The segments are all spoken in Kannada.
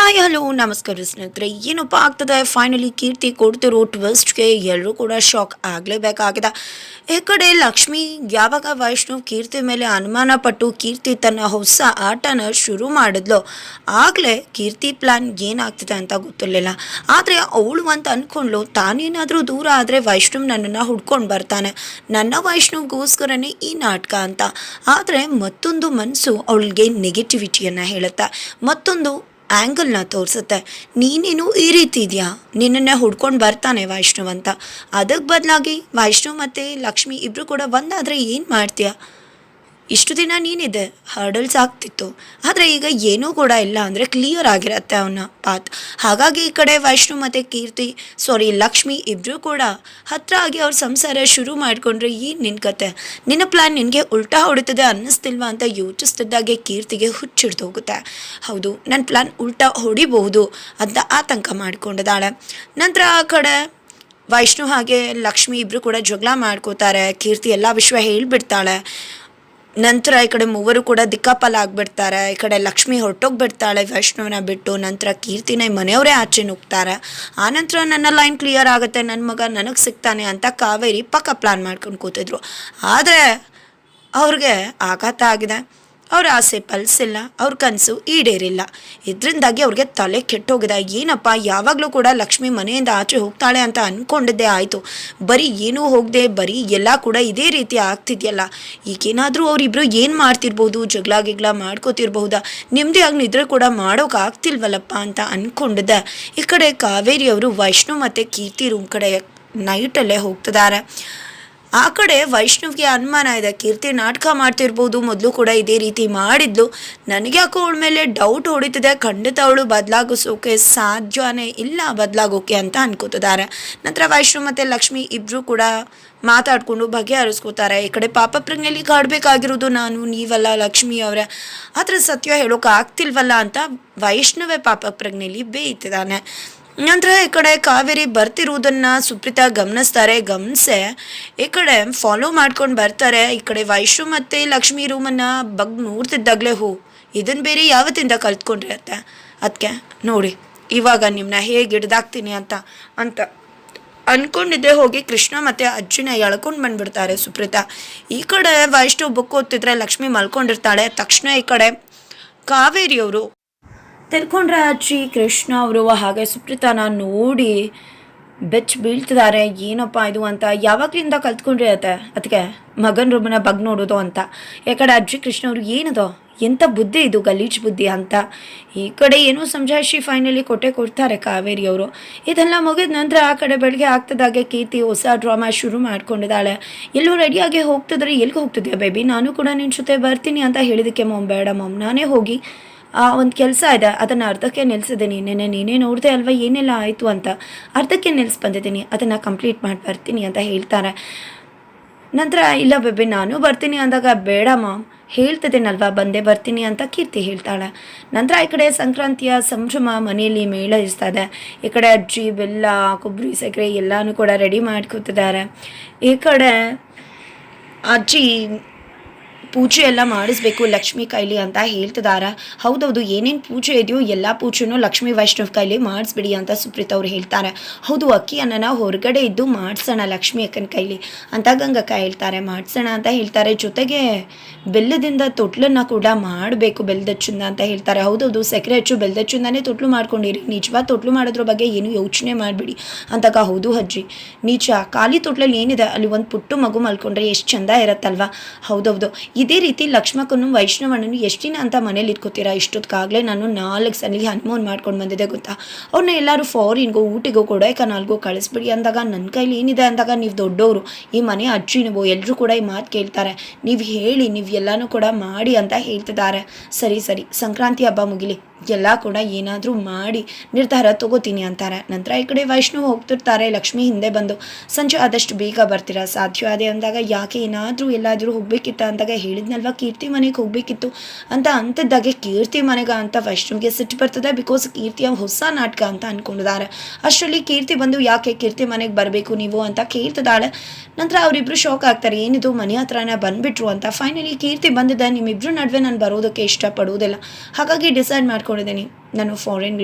ಹಾಯ್ ಹಲೋ ನಮಸ್ಕಾರ ಸ್ನೇಹಿತರೆ. ಏನಪ್ಪ ಆಗ್ತದೆ, ಫೈನಲಿ ಕೀರ್ತಿ ಕೊಡ್ತಿರೋ ಟ್ವಿಸ್ಟ್ಗೆ ಎಲ್ಲರೂ ಕೂಡ ಶಾಕ್ ಆಗಲೇಬೇಕಾಗಿದೆ. ಈ ಕಡೆ ಲಕ್ಷ್ಮಿ ಯಾವಾಗ ವೈಷ್ಣವ್ ಕೀರ್ತಿ ಮೇಲೆ ಅನುಮಾನ ಪಟ್ಟು ಕೀರ್ತಿ ತನ್ನ ಹೊಸ ಆಟನ ಶುರು ಮಾಡಿದ್ಲು, ಆಗಲೇ ಕೀರ್ತಿ ಪ್ಲ್ಯಾನ್ ಏನಾಗ್ತಿದೆ ಅಂತ ಗೊತ್ತಿರಲಿಲ್ಲ. ಆದರೆ ಅವಳು ಅಂತ ಅಂದ್ಕೊಂಡ್ಲು, ತಾನೇನಾದರೂ ದೂರ ಆದರೆ ವೈಷ್ಣವ್ ನನ್ನನ್ನು ಹುಡ್ಕೊಂಡು ಬರ್ತಾನೆ, ನನ್ನ ವೈಷ್ಣವ್ಗೋಸ್ಕರನೇ ಈ ನಾಟಕ ಅಂತ. ಆದರೆ ಮತ್ತೊಂದು ಮನಸ್ಸು ಅವಳಿಗೆ ನೆಗೆಟಿವಿಟಿಯನ್ನು ಹೇಳುತ್ತೆ, ಮತ್ತೊಂದು ಆ್ಯಂಗಲ್ನ ತೋರಿಸುತ್ತೆ. ನೀನೇನು ಈ ರೀತಿ ಇದೆಯಾ, ನಿನ್ನನ್ನೇ ಹುಡ್ಕೊಂಡು ಬರ್ತಾನೆ ವೈಷ್ಣವ್ ಅಂತ. ಅದಕ್ಕೆ ಬದಲಾಗಿ ವೈಷ್ಣವ್ ಮತ್ತು ಲಕ್ಷ್ಮಿ ಇಬ್ಬರು ಕೂಡ ಒಂದಾದರೆ ಏನು ಮಾಡ್ತೀಯ? ಇಷ್ಟು ದಿನ ನೀನಿದೆ, ಹರ್ಡಲ್ಸ್ ಆಗ್ತಿತ್ತು, ಆದರೆ ಈಗ ಏನೂ ಕೂಡ ಇಲ್ಲ ಅಂದರೆ ಕ್ಲಿಯರ್ ಆಗಿರತ್ತೆ ಅವನ ಪಾತ್. ಹಾಗಾಗಿ ಈ ಕಡೆ ವೈಷ್ಣವ್ ಮತ್ತು ಲಕ್ಷ್ಮಿ ಇಬ್ಬರು ಕೂಡ ಹತ್ರ ಆಗಿ ಅವ್ರ ಸಂಸಾರ ಶುರು ಮಾಡಿಕೊಂಡ್ರೆ ಏನು ನಿನ್ನ ಕತೆ, ನಿನ್ನ ಪ್ಲ್ಯಾನ್ ನಿನಗೆ ಉಲ್ಟಾ ಹೊಡಿತದೆ ಅನ್ನಿಸ್ತಿಲ್ವಾ ಅಂತ ಯೋಚಿಸ್ತಿದ್ದಾಗೆ ಕೀರ್ತಿಗೆ ಹುಚ್ಚಿಡ್ದು ಹೋಗುತ್ತೆ. ಹೌದು, ನನ್ನ ಪ್ಲ್ಯಾನ್ ಉಲ್ಟಾ ಹೊಡಿಬಹುದು ಅಂತ ಆತಂಕ ಮಾಡಿಕೊಂಡಿದ್ದಾಳೆ. ನಂತರ ಆ ಕಡೆ ವೈಷ್ಣವ್ ಹಾಗೆ ಲಕ್ಷ್ಮಿ ಇಬ್ಬರು ಕೂಡ ಜಗಳ ಮಾಡ್ಕೋತಾರೆ. ಕೀರ್ತಿ ಎಲ್ಲ ವಿಷಯ ಹೇಳಿಬಿಡ್ತಾಳೆ. ನಂತರ ಈ ಕಡೆ ಮೂವರು ಕೂಡ ದಿಕ್ಕಾಪಾಲ ಆಗಿಬಿಡ್ತಾರೆ. ಈ ಕಡೆ ಲಕ್ಷ್ಮಿ ಹೊರಟೋಗ್ಬಿಡ್ತಾಳೆ ವೈಷ್ಣವನ ಬಿಟ್ಟು. ನಂತರ ಕೀರ್ತಿನ ಮನೆಯವರೇ ಆಚೆ ನುಗ್ತಾರೆ. ಆನಂತರ ನನ್ನ ಲೈನ್ ಕ್ಲಿಯರ್ ಆಗುತ್ತೆ, ನನ್ನ ಮಗ ನನಗೆ ಸಿಗ್ತಾನೆ ಅಂತ ಕಾವೇರಿ ಪಕ್ಕ ಪ್ಲ್ಯಾನ್ ಮಾಡ್ಕೊಂಡು ಕೂತಿದ್ರು. ಆದರೆ ಅವ್ರಿಗೆ ಆಘಾತ ಆಗಿದೆ. ಅವ್ರ ಆಸೆ ಫಲಿಸಿಲ್ಲ, ಅವ್ರ ಕನಸು ಈಡೇರಿಲ್ಲ. ಇದರಿಂದಾಗಿ ಅವ್ರಿಗೆ ತಲೆ ಕೆಟ್ಟೋಗಿದೆ. ಏನಪ್ಪ, ಯಾವಾಗಲೂ ಕೂಡ ಲಕ್ಷ್ಮಿ ಮನೆಯಿಂದ ಆಚೆ ಹೋಗ್ತಾಳೆ ಅಂತ ಅಂದ್ಕೊಂಡಿದ್ದೇ ಆಯಿತು, ಬರೀ ಏನೂ ಹೋಗದೆ ಬರೀ ಎಲ್ಲ ಕೂಡ ಇದೇ ರೀತಿ ಆಗ್ತಿದೆಯಲ್ಲ. ಈಗೇನಾದರೂ ಅವರಿಬ್ಬರು ಏನು ಮಾಡ್ತಿರ್ಬೋದು, ಜಗಳ ಮಾಡ್ಕೋತಿರ್ಬಹುದಾ, ನೆಮ್ಮದಿಯಾಗಿ ನಿದ್ರೆ ಕೂಡ ಮಾಡೋಕ್ಕಾಗ್ತಿಲ್ವಲ್ಲಪ್ಪ ಅಂತ ಅಂದ್ಕೊಂಡಿದ್ದೆ. ಈ ಕಡೆ ಕಾವೇರಿ ಅವರು ವೈಷ್ಣವ್ ಮತ್ತು ಕೀರ್ತಿ ರೂಮ್ ಕಡೆ ನೈಟಲ್ಲೇ ಹೋಗ್ತಿದ್ದಾರೆ. ಆ ಕಡೆ ವೈಷ್ಣವ್ಗೆ ಅನುಮಾನ ಇದೆ, ಕೀರ್ತಿ ನಾಟಕ ಮಾಡ್ತಿರ್ಬೋದು, ಮೊದಲು ಕೂಡ ಇದೇ ರೀತಿ ಮಾಡಿದ್ಲು, ನನಗೆ ಯಾಕೋ ಅವಳ ಮೇಲೆ ಡೌಟ್ ಹೊಡಿತಿದೆ, ಖಂಡಿತ ಅವಳು ಬದಲಾಗಿಸೋಕೆ ಸಾಧ್ಯನೇ ಇಲ್ಲ ಬದಲಾಗೋಕೆ ಅಂತ ಅನ್ಕೋತಿದ್ದಾರೆ. ನಂತರ ವೈಷ್ಣವ್ ಮತ್ತು ಲಕ್ಷ್ಮಿ ಇಬ್ಬರು ಕೂಡ ಮಾತಾಡಿಕೊಂಡು ಬಗೆಹರಿಸ್ಕೋತಾರೆ. ಈ ಕಡೆ ಪಾಪ ಪ್ರಜ್ಞೆಯಲ್ಲಿ ಕಾಡಬೇಕಾಗಿರೋದು ನಾನು, ನೀವಲ್ಲ ಲಕ್ಷ್ಮಿ ಅವರೇ, ಆದರೆ ಸತ್ಯ ಹೇಳೋಕೆ ಆಗ್ತಿಲ್ವಲ್ಲ ಅಂತ ವೈಷ್ಣವೇ ಪಾಪ ಪ್ರಜ್ಞೆಯಲ್ಲಿ ಬೇಯ್ತಿದ್ದಾನೆ. ನಂತರ ಈ ಕಡೆ ಕಾವೇರಿ ಬರ್ತಿರುವುದನ್ನು ಸುಪ್ರೀತಾ ಗಮನಿಸೆ ಈ ಕಡೆ ಫಾಲೋ ಮಾಡ್ಕೊಂಡು ಬರ್ತಾರೆ. ಈ ಕಡೆ ವೈಷ್ಣು ಮತ್ತು ಲಕ್ಷ್ಮಿ ರೂಮನ್ನು ನೋಡ್ತಿದ್ದಾಗಲೇ ಇದನ್ನು ಬೇರೆ ಯಾವತ್ತಿಂದ ಕಲ್ತ್ಕೊಂಡಿರತ್ತೆ, ಅದಕ್ಕೆ ನೋಡಿ ಇವಾಗ ನಿಮ್ಮನ್ನ ಹೇಗೆ ಹಿಡ್ದಾಕ್ತೀನಿ ಅಂತ ಅಂದ್ಕೊಂಡಿದ್ದೆ. ಹೋಗಿ ಕೃಷ್ಣ ಮತ್ತು ಅಜ್ಜಿನ ಎಳ್ಕೊಂಡು ಬಂದುಬಿಡ್ತಾರೆ ಸುಪ್ರೀತಾ. ಈ ಕಡೆ ವೈಷ್ಣು ಬುಕ್ ಓದ್ತಿದ್ರೆ ಲಕ್ಷ್ಮಿ ಮಲ್ಕೊಂಡಿರ್ತಾಳೆ. ತಕ್ಷಣ ಈ ಕಡೆ ಕಾವೇರಿಯವರು ತಿಳ್ಕೊಂಡ್ರೆ ಅಜ್ಜಿ ಕೃಷ್ಣ ಅವರು ಹಾಗೆ ಸುಪ್ರೀತಾನ ನೋಡಿ ಬೀಳ್ತಿದ್ದಾರೆ. ಏನಪ್ಪ ಇದು ಅಂತ, ಯಾವಾಗಲಿಂದ ಕಲ್ತ್ಕೊಂಡಿರತ್ತೆ ಅದಕ್ಕೆ ಮಗನ ರೂಮನ್ನ ನೋಡೋದು ಅಂತ. ಯಾಕಡೆ ಅಜ್ಜಿ ಕೃಷ್ಣ ಅವರು ಏನದು, ಎಂಥ ಬುದ್ಧಿ ಇದು, ಗಲೀಜ್ ಬುದ್ಧಿ ಅಂತ. ಈ ಕಡೆ ಏನೋ ಸಮಜಾಯಿಷಿ ಫೈನಲಿ ಕೊಡ್ತಾರೆ ಕಾವೇರಿಯವರು. ಇದೆಲ್ಲ ಮುಗಿದ ನಂತರ ಆ ಕಡೆ ಬೆಳಗ್ಗೆ ಆಗ್ತದಾಗೆ ಕೀರ್ತಿ ಹೊಸ ಡ್ರಾಮಾ ಶುರು ಮಾಡ್ಕೊಂಡಿದ್ದಾಳೆ. ಎಲ್ಲೋ ರೆಡಿಯಾಗಿ ಹೋಗ್ತಿದ್ರೆ, ಎಲ್ಲಿಗೆ ಹೋಗ್ತಿದ್ಯಾ ಬೇಬಿ, ನಾನು ಕೂಡ ನಿನ್ನ ಜೊತೆ ಬರ್ತೀನಿ ಅಂತ ಹೇಳಿದಕ್ಕೆ ಮಾಮ್ ಬೇಡ ಮಾಮ್, ನಾನೇ ಹೋಗಿ ಒಂದು ಕೆಲಸ ಇದೆ ಅದನ್ನು ಅರ್ಧಕ್ಕೆ ನಿಲ್ಲಿಸಿದ್ದೀನಿ, ನೀನೇ ನೋಡಿದೆ ಅಲ್ವಾ ಏನೆಲ್ಲ ಆಯಿತು ಅಂತ, ಅರ್ಧಕ್ಕೆ ನಿಲ್ಲಿಸಿ ಬಂದಿದ್ದೀನಿ, ಅದನ್ನು ಕಂಪ್ಲೀಟ್ ಮಾಡಿ ಬರ್ತೀನಿ ಅಂತ ಹೇಳ್ತಾರೆ. ನಂತರ ಇಲ್ಲ ಬೇಬಿ ನಾನು ಬರ್ತೀನಿ ಅಂದಾಗ ಬೇಡ ಮಾಮ್ ಹೇಳ್ತಿದ್ದೀನಲ್ವಾ ಬಂದೇ ಬರ್ತೀನಿ ಅಂತ ಕೀರ್ತಿ ಹೇಳ್ತಾಳೆ. ನಂತರ ಈ ಕಡೆ ಸಂಕ್ರಾಂತಿಯ ಸಂಭ್ರಮ ಮನೆಯಲ್ಲಿ ಮೇಳ ಇರ್ತದೆ. ಈ ಕಡೆ ಅಜ್ಜಿ ಬೆಲ್ಲ ಕೊಬ್ಬರಿ ಸಕ್ಕರೆ ಎಲ್ಲನೂ ಕೂಡ ರೆಡಿ ಮಾಡ್ಕೊತಿದ್ದಾರೆ. ಈ ಕಡೆ ಅಜ್ಜಿ ಪೂಜೆ ಎಲ್ಲ ಮಾಡಿಸ್ಬೇಕು ಲಕ್ಷ್ಮಿ ಕೈಲಿ ಅಂತ ಹೇಳ್ತಿದ್ದಾರೆ. ಹೌದೌದು, ಏನೇನು ಪೂಜೆ ಇದೆಯೋ ಎಲ್ಲ ಪೂಜೆನೂ ಲಕ್ಷ್ಮಿ ವೈಷ್ಣವ್ ಕೈಲಿ ಮಾಡಿಸ್ಬಿಡಿ ಅಂತ ಸುಪ್ರೀತ್ ಅವ್ರು ಹೇಳ್ತಾರೆ. ಹೌದು, ಅಕ್ಕಿ ಅನ್ನನ ಹೊರಗಡೆ ಇದ್ದು ಮಾಡಿಸೋಣ ಲಕ್ಷ್ಮಿ ಅಕ್ಕನ ಕೈಲಿ ಅಂತ ಗಂಗಕ್ಕ ಹೇಳ್ತಾರೆ. ಮಾಡಿಸೋಣ ಅಂತ ಹೇಳ್ತಾರೆ. ಜೊತೆಗೆ ಬೆಲ್ಲದಿಂದ ತೊಟ್ಲನ್ನು ಕೂಡ ಮಾಡಬೇಕು ಬೆಲ್ಲದಚ್ಚುಂದ ಅಂತ ಹೇಳ್ತಾರೆ. ಹೌದೌದು, ಸಕ್ಕರೆ ಹಚ್ಚು ಬೆಲ್ಲದಚ್ಚುಂದಾನೇ ತೊಟ್ಲು ಮಾಡ್ಕೊಂಡಿರಿ, ನಿಜವಾದ ತೊಟ್ಲು ಮಾಡೋದ್ರ ಬಗ್ಗೆ ಏನು ಯೋಚನೆ ಮಾಡಿಬಿಡಿ ಅಂತಾಗ. ಹೌದು ಅಜ್ಜಿ, ನಿಜ, ಖಾಲಿ ತೊಟ್ಲಲ್ಲಿ ಏನಿದೆ ಅಲ್ಲಿ ಒಂದು ಪುಟ್ಟು ಮಗು ಮಲ್ಕೊಂಡ್ರೆ ಎಷ್ಟು ಚಂದ ಇರತ್ತಲ್ವ. ಹೌದೌದು, ಇದೇ ರೀತಿ ಲಕ್ಷ್ಮಕ್ಕನು ವೈಷ್ಣವಣ್ಣನು ಎಷ್ಟು ದಿನ ಅಂತ ಮನೇಲಿ ಇಟ್ಕೋತೀರಾ, ಇಷ್ಟೊತ್ತಿಗಾಗಲೇ ನಾನು 4 ಸಲ ಹನುಮೋನ್ ಮಾಡ್ಕೊಂಡು ಬಂದಿದ್ದೆ ಗೊತ್ತಾ. ಅವ್ರನ್ನ ಎಲ್ಲರೂ ಫಾರಿನ್ಗೋ ಊಟಿಗೋ ಕೊಡೈಕನಾಲ್ಗೋ ಕಳಿಸ್ಬಿಡಿ ಅಂದಾಗ ನನ್ನ ಕೈಲಿ ಏನಿದೆ ಅಂದಾಗ ನೀವು ದೊಡ್ಡವರು, ಈ ಮನೆ ಅಜ್ಜಿ ನೀವು ಎಲ್ಲರೂ ಕೂಡ ಈ ಮಾತು ಕೇಳ್ತಾರೆ, ನೀವು ಹೇಳಿ ನೀವು ಎಲ್ಲನೂ ಕೂಡ ಮಾಡಿ ಅಂತ ಹೇಳ್ತಿದ್ದಾರೆ. ಸರಿ ಸಂಕ್ರಾಂತಿ ಹಬ್ಬ ಮುಗಿಲಿ, ಎಲ್ಲ ಕೂಡ ಏನಾದರೂ ಮಾಡಿ ನಿರ್ಧಾರ ತಗೋತೀನಿ ಅಂತಾರೆ. ನಂತರ ಈ ಕಡೆ ವೈಷ್ಣವ್ ಹೋಗ್ತಿರ್ತಾರೆ. ಲಕ್ಷ್ಮಿ ಹಿಂದೆ ಬಂದು ಸಂಜೆ ಆದಷ್ಟು ಬೇಗ ಬರ್ತೀರಾ, ಸಾಧ್ಯ ಅದೇ ಅಂದಾಗ ಯಾಕೆ ಏನಾದರೂ ಎಲ್ಲಾದರೂ ಹೋಗ್ಬೇಕಿತ್ತ ಅಂದಾಗ ಹೇಳಿದ್ನಲ್ವ ಕೀರ್ತಿ ಮನೆಗೆ ಹೋಗ್ಬೇಕಿತ್ತು ಅಂತ ಅಂತಿದ್ದಾಗೆ ಕೀರ್ತಿ ಮನೆಗೆ ಅಂತ ವೈಷ್ಣವ್ಗೆ ಸಿಟ್ಟು ಬರ್ತದೆ. ಬಿಕಾಸ್ ಕೀರ್ತಿಯ ಹೊಸ ನಾಟಕ ಅಂತ ಅಂದ್ಕೊಂಡಿದ್ದಾರೆ. ಅಷ್ಟರಲ್ಲಿ ಕೀರ್ತಿ ಬಂದು ಯಾಕೆ ಕೀರ್ತಿ ಮನೆಗೆ ಬರಬೇಕು ನೀವು ಅಂತ ಕೇಳ್ತಿದ್ದಾಳೆ. ನಂತರ ಅವರಿಬ್ರು ಶಾಕ್ ಆಗ್ತಾರೆ, ಏನಿದು ಮನೆ ಹತ್ರನೇ ಬಂದುಬಿಟ್ರು ಅಂತ. ಫೈನಲಿ ಕೀರ್ತಿ ಬಂದಿದ್ದೆ, ನಿಮ್ಮಿಬ್ರು ನಡುವೆ ನಾನು ಬರೋದಕ್ಕೆ ಇಷ್ಟಪಡುವುದಿಲ್ಲ, ಹಾಗಾಗಿ ಡಿಸೈಡ್ ಮಾಡ್ಕೊಂಡಿದ್ದೀನಿ ನಾನು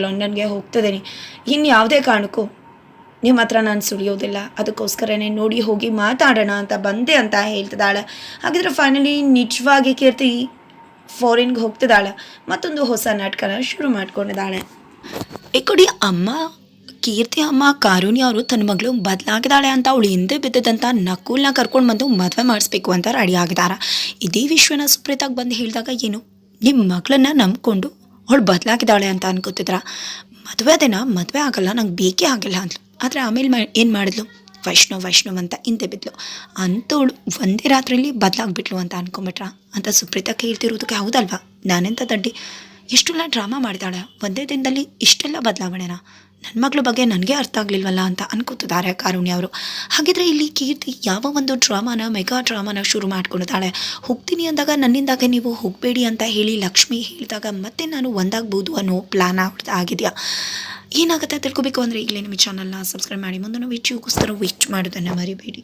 ಲಂಡನ್ಗೆ ಹೋಗ್ತಿದ್ದೀನಿ, ಇನ್ನು ಯಾವುದೇ ಕಾರಣಕ್ಕೂ ನಿಮ್ಮ ಹತ್ರ ನಾನು ಸುಳಿಯೋದಿಲ್ಲ, ಅದಕ್ಕೋಸ್ಕರನೇ ನೋಡಿ ಹೋಗಿ ಮಾತಾಡೋಣ ಅಂತ ಬಂದೆ ಅಂತ ಹೇಳ್ತಿದ್ದಾಳೆ. ಹಾಗಿದ್ರೆ ಫೈನಲಿ ನಿಜವಾಗಿ ಕೀರ್ತಿ ಫಾರಿನ್ಗೆ ಹೋಗ್ತಿದ್ದಾಳೆ, ಮತ್ತೊಂದು ಹೊಸ ನಾಟಕನ ಶುರು ಮಾಡ್ಕೊಂಡಿದ್ದಾಳೆ. ಈ ಕಡೆ ಅಮ್ಮ ಕೀರ್ತಿ ಅಮ್ಮ ಕಾರುಣ್ಯ ಅವರು ತನ್ನ ಮಗಳು ಬದಲಾಗಿದ್ದಾಳೆ ಅಂತ ಅವಳು ಹಿಂದೆ ಬಿದ್ದಿದ್ದಂಥ ನಕುಲ್ನ ಕರ್ಕೊಂಡು ಬಂದು ಮದುವೆ ಮಾಡಿಸ್ಬೇಕು ಅಂತ ರೆಡಿ ಆಗಿದ್ದಾರೆ. ಇದೇ ವಿಶ್ವನ ಸುಪ್ರೀತಾಗಿ ಬಂದು ಹೇಳಿದಾಗ ಏನು ನಿಮ್ಮ ಮಗಳನ್ನ ನಂಬ್ಕೊಂಡು ಅವಳು ಬದಲಾಗಿದ್ದಾಳೆ ಅಂತ ಅನ್ಕೋತಿದ್ರ, ಮದುವೆ ದಿನ ಮದುವೆ ಆಗಲ್ಲ, ನಂಗೆ ಬೇಕೇ ಆಗಿಲ್ಲ ಅಂದ್ಲು. ಆದರೆ ಆಮೇಲೆ ಏನು ಮಾಡಿದ್ಲು, ವೈಷ್ಣವ್ ಅಂತ ಹಿಂದೆ ಬಿದ್ಲು. ಅಂಥವಳು ಒಂದೇ ರಾತ್ರಿಯಲ್ಲಿ ಬದಲಾಗ್ಬಿಟ್ಲು ಅಂತ ಅನ್ಕೊಂಬಿಟ್ರ ಅಂತ ಸುಪ್ರೀತಾ ಕೇಳ್ತಿರೋದಕ್ಕೆ ಹೌದಲ್ವಾ, ನಾನೆಂತ ದಡ್ಡಿ, ಎಷ್ಟೆಲ್ಲ ಡ್ರಾಮಾ ಮಾಡಿದಾಳೆ, ಒಂದೇ ದಿನದಲ್ಲಿ ಇಷ್ಟೆಲ್ಲ ಬದಲಾವಣೆನಾ, ನನ್ನ ಮಗಳ ಬಗ್ಗೆ ನನಗೆ ಅರ್ಥ ಆಗಲಿಲ್ವಲ್ಲ ಅಂತ ಅನ್ಕೋತಿದ್ದಾರೆ ಕಾರುಣ್ಯ ಅವರು. ಹಾಗಿದ್ರೆ ಇಲ್ಲಿ ಕೀರ್ತಿ ಯಾವ ಒಂದು ಮೆಗಾ ಡ್ರಾಮಾನ ಶುರು ಮಾಡ್ಕೊಂಡಿದ್ದಾಳೆ. ಹೋಗ್ತೀನಿ ಅಂದಾಗ ನನ್ನಿಂದಾಗೆ ನೀವು ಹೋಗಬೇಡಿ ಅಂತ ಹೇಳಿ ಲಕ್ಷ್ಮಿ ಹೇಳಿದಾಗ ಮತ್ತೆ ನಾನು ಒಂದಾಗ್ಬೋದು ಅನ್ನೋ ಪ್ಲಾನ್ ಆಗಿದೆಯಾ, ಏನಾಗುತ್ತೆ ತಿಳ್ಕೊಬೇಕು ಅಂದರೆ ಈಗಲೇ ನಿಮ್ಮ ಚಾನಲ್ನ ಸಬ್ಸ್ಕ್ರೈಬ್ ಮಾಡಿ. ಮುಂದೆ ನಾವು ವಿಡಿಯೋಗೋಸ್ಕರ ವೇಟ್ ಮಾಡೋದನ್ನು ಮರಿಬೇಡಿ.